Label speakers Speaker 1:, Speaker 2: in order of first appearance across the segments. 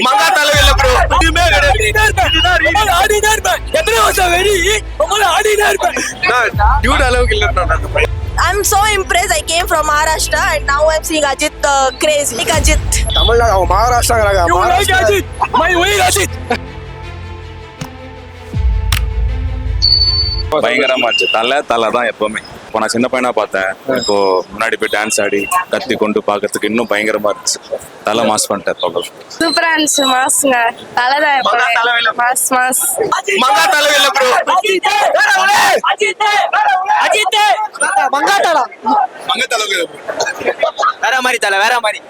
Speaker 1: மங்கா தலைவில்ல bro. இதுமே
Speaker 2: எத்தனை வருஷம் வெறி ஆடினா இருப்பேன்.
Speaker 1: டியூட் அளவுக்கு இல்ல.
Speaker 3: I'm so impressed. I came from Maharashtra and now I'm seeing Ajit craze. Like Ajit.
Speaker 1: Tamil Nadu அவங்க மகாராஷ்டிராங்கறாங்க.
Speaker 2: You like Ajit? My way Ajit.
Speaker 4: பயங்கரமா இருந்துச்சு. தலை தான் எப்பவுமே. இப்போ நான் சின்ன பையனா பார்த்தேன். இப்போ முன்னாடி போய் டான்ஸ் ஆடி கத்தி கொண்டு பாக்கிறதுக்கு இன்னும் பயங்கரமா இருந்துச்சு. தலை மாஸ் பண்ணிட்டேன்.
Speaker 3: சூப்பரா இருந்துச்சு. மாஸ்ங்க தலைதான் மாஸ் மாஸ்.
Speaker 1: மங்கா தலைவில்ல ப்ரோ.
Speaker 2: அஜித் மங்கா தலை.
Speaker 4: மங்க தலைவில்ல
Speaker 2: வேற மாதிரி தலை வேற மாதிரி.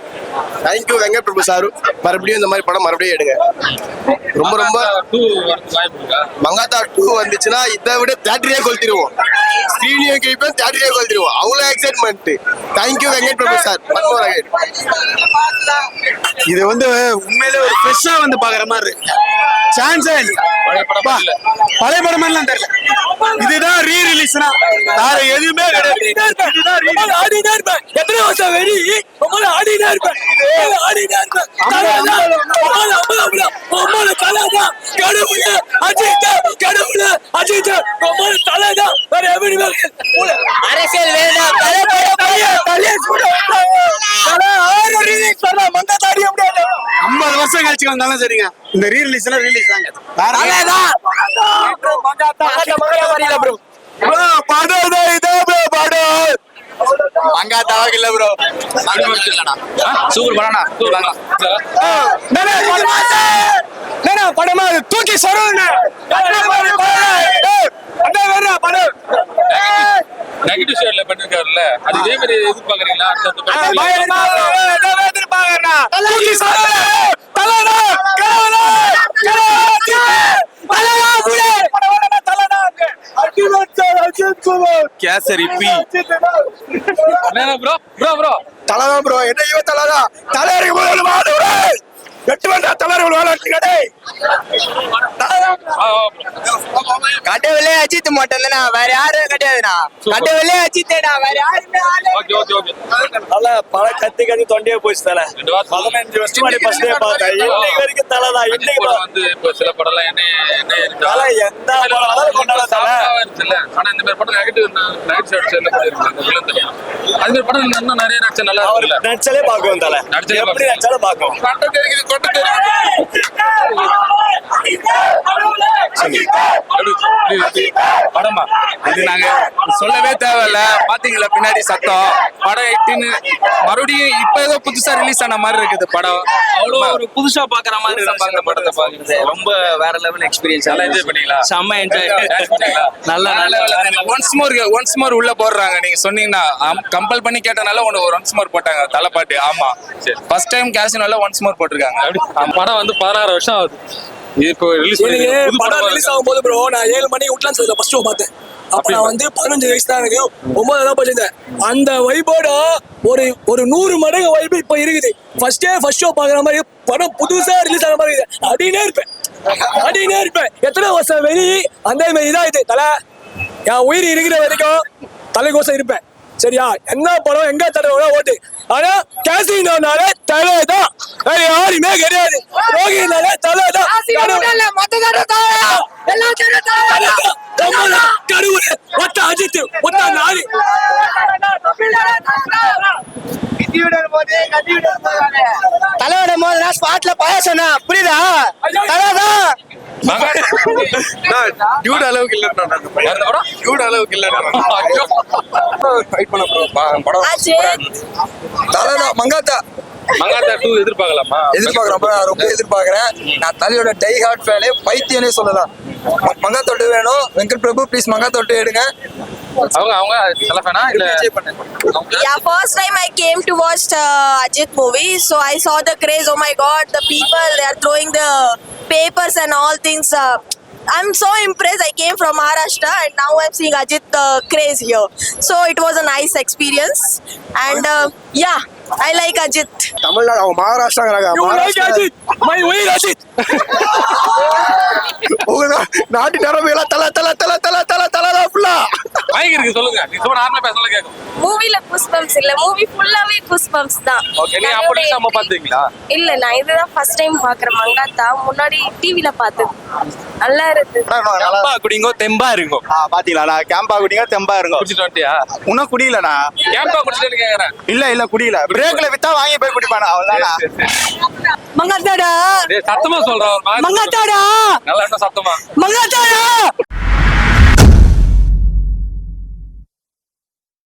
Speaker 1: Thank you Venkat Prabhu sir. மறுபடியும் இந்த மாதிரி படம் மறுபடியும் எடுங்க. ரொம்ப ரொம்ப மங்காத்தா 2 வந்துச்சுன்னா இதை விட தியேட்டரே கொளுத்திடுவோம். ஸ்கிரீனியும் கேட்பேன், தியேட்டரே கொளுத்திடுவோம். அவ்வளோ excitement. Thank you Venkat Prabhu sir.
Speaker 5: இது வந்து உண்மையிலே ஒரு ஃப்ரெஷ்ஷா வந்து பாக்குற மாதிரி இருக்கு. சான்ஸே இல்ல. பழைய படம் எல்லாம் தெரியல. இதுதான் ரீ ரிலீஸ்னா வேற எதுவுமே
Speaker 2: ஆடினா இருப்பேன். எத்தனை வருஷம் வெறி ஆடினா இருப்பேன். ஆடினா இருப்பேன். அரசியல் வேண்டாம். மங்கத்தாடி
Speaker 5: 50 வருஷம் கழிச்சு வந்தாலும் சரிங்க. இந்த ரீ ரிலீஸ்ல ரிலீஸ் தாங்க.
Speaker 1: மங்காத்தாவாக இல்ல ப்ரோ.
Speaker 4: சூப்பர் படம்னா.
Speaker 2: படமா தூக்கி சொல்லுங்க.
Speaker 4: நெகட்டிவ் ஷேட்ல பண்ணிருக்காருல்ல, அது இதே மாதிரி எதிர்பார்க்கறீங்களா? கேசரி பி ப்ரோ
Speaker 1: தலைதான் ப்ரோ. என்ன இவன் தலைதான். தலைவருக்கு முதல்ல 8 மணி தலைவர்கள் வாழை
Speaker 2: கடவுளே அஜித் மட்டும் தானா, வேற யாரும் கிடையாதுண்ணா. கடவுளே அஜித்தேடா, வேற யாருமே
Speaker 5: தல பல கத்தி தொண்டையே போச்சு. தல 15 வருஷம் ஃபர்ஸ்ட் டே பார்த்தேன். இன்னைக்கு வரைக்கும் தலை தான். இன்னைக்கு
Speaker 4: வந்து இப்போ சில படம்லாம் என்ன
Speaker 5: தலை எந்த படம் கொண்டாட தலை
Speaker 4: இருக்குல்ல. ஆனா இந்த மாதிரி படம் நெகட்டிவ் ஷேட்ல இருக்கு. அது மாதிரி படம் இன்னும் நிறைய நடிச்சா நல்லா இருக்குல்ல.
Speaker 5: நடிச்சாலே பாக்குவோம். தலை எப்படி நடிச்சாலும் பாக்குவோம்.
Speaker 4: படமா இது நாங்க சொல்லவே தேவையில்ல. பாத்தீங்களா பின்னாடி சத்தம். படம் 18 மறுபடியும் இப்ப ஏதோ புதுசா ரிலீஸ் ஆன மாதிரி இருக்குது படம்.
Speaker 6: அவ்வளவு ஒரு புதுசா பாக்குற மாதிரி இருந்துச்சு.
Speaker 4: படத்தை பாக்குறது
Speaker 6: ரொம்ப வேற லெவல் எக்ஸ்பீரியன்ஸ்.
Speaker 4: நல்லா என்ஜாய் பண்ணீங்களா?
Speaker 6: செம்ம என்ஜாய்.
Speaker 4: ஒன்ஸ் மோர் உள்ள போடுறாங்க. நீங்க சொன்னீங்கன்னா கம்பல் பண்ணி கேட்டனால ஒன்ஸ் மோர் போட்டாங்க தலை பாட்டு. ஆமா, ஃபர்ஸ்ட் டைம் கேசினோல ஒன்ஸ் மோர் போட்டிருக்காங்க.
Speaker 7: படம் வந்து 16 வருஷம் ஆகுது. இப்போ
Speaker 2: படம் ரிலீஸ் ஆகும்போது ப்ரோ நான் 7 மணிக்கு உட்லான்னு சொல்லி ஃபர்ஸ்ட் ஷோ பார்த்தேன். அப்ப நான் வந்து 15 வயசு தான் எனக்கு. 9 தான் படிச்சிருந்தேன். அந்த வைபோட ஒரு 100 மடங்கு வைப் இப்ப இருக்குது. ஃபர்ஸ்ட் ஷோ பாக்குற மாதிரி படம் புதுசா ரிலீஸ் ஆன மாதிரி அடினே இருப்பேன். எத்தனை வருஷம் வெளி அந்த மாதிரி இதான் இது தலை. என் உயிர் இருக்கிற வரைக்கும் தலைக்கோசம் இருப்பேன். சரியா? என்ன படம் எங்க தடவை ஓட்டு. ஆனா கேசினோனால தலைதான், வேற யாருமே கிடையாது. ரோகினால தலைதான். கடவுள் ஒத்த அஜித் ஒத்த நாரி. தலையோட போது ஸ்பாட்ல பாயசனா புரியுதா? தலைதான்
Speaker 1: டியூட் அளவுக்கு இல்ல. டியூட் அளவுக்கு இல்ல. ஃபைட் பண்ண ப்ரோ. படம் தலைதான். மங்காத்தா
Speaker 4: 2 எதிர்பார்க்கலாமா?
Speaker 1: எதிர்பார்க்கறேன். ரொம்ப எதிர்பார்க்கறேன். நான் தலையோட டை ஹார்ட் ஃபேனே, பைத்தியனே சொல்லலாம். மங்காத்தா 2 வேணும். வெங்கட் பிரபு ப்ளீஸ் மங்காத்தா 2 எடுங்க.
Speaker 4: அவங்க நல்ல ஃபேனா இல்ல?
Speaker 3: Yeah, first time I came to watch Ajit movie, so I saw the craze. Oh my God, the people, they are throwing the papers and all things. I'm so impressed. I came from Maharashtra and now I'm seeing Ajit craze here. So it was a nice experience and yeah, I like Ajit.
Speaker 1: Tamil Nadu அவங்க மகாராஷ்டிராங்கறாங்க.
Speaker 2: You like Ajit? My way Ajit.
Speaker 1: நாட்டு நரம்பு எல்லாம் தலை தான் ஃபுல்லா.
Speaker 7: Mic இருக்கு சொல்லுங்க நீ சும்மா நார்மலா பேசல கேக்கும்
Speaker 3: மூவில குஸ்பம்ஸ் இல்ல, மூவி ஃபுல்லாவே குஸ்பம்ஸ் தான்.
Speaker 7: ஓகே நீ அப்படி நம்ம பாத்தீங்களா
Speaker 3: இல்ல, நான் இதுதான் ஃபர்ஸ்ட் டைம் பாக்குறேன் மங்காத்தா. முன்னாடி டிவில பார்த்தது. நல்லா இருக்கு.
Speaker 6: தெம்பா குடிங்கோ தெம்பா இருங்கோ.
Speaker 5: பாத்தீங்களா நான் கேம்பா குடிங்க தெம்பா இருங்க.
Speaker 7: குடிச்சிட்டு வந்துட்டியா
Speaker 5: இன்னும் குடியிலண்ணா.
Speaker 7: கேம்பா குடிச்சிட்டு கேக்குறேன்
Speaker 5: இல்ல குடியில. பிரேக்ல வித்தா வாங்கி போய் குடிப்பானா அவ்வளவுதானா.
Speaker 2: மங்காத்தாடா
Speaker 7: டேய் சத்தமா சொல்றா ஒரு மாதிரி
Speaker 2: மங்காத்தாடா
Speaker 7: நல்லா இன்னும் சத்தமா
Speaker 2: மங்காத்தாடா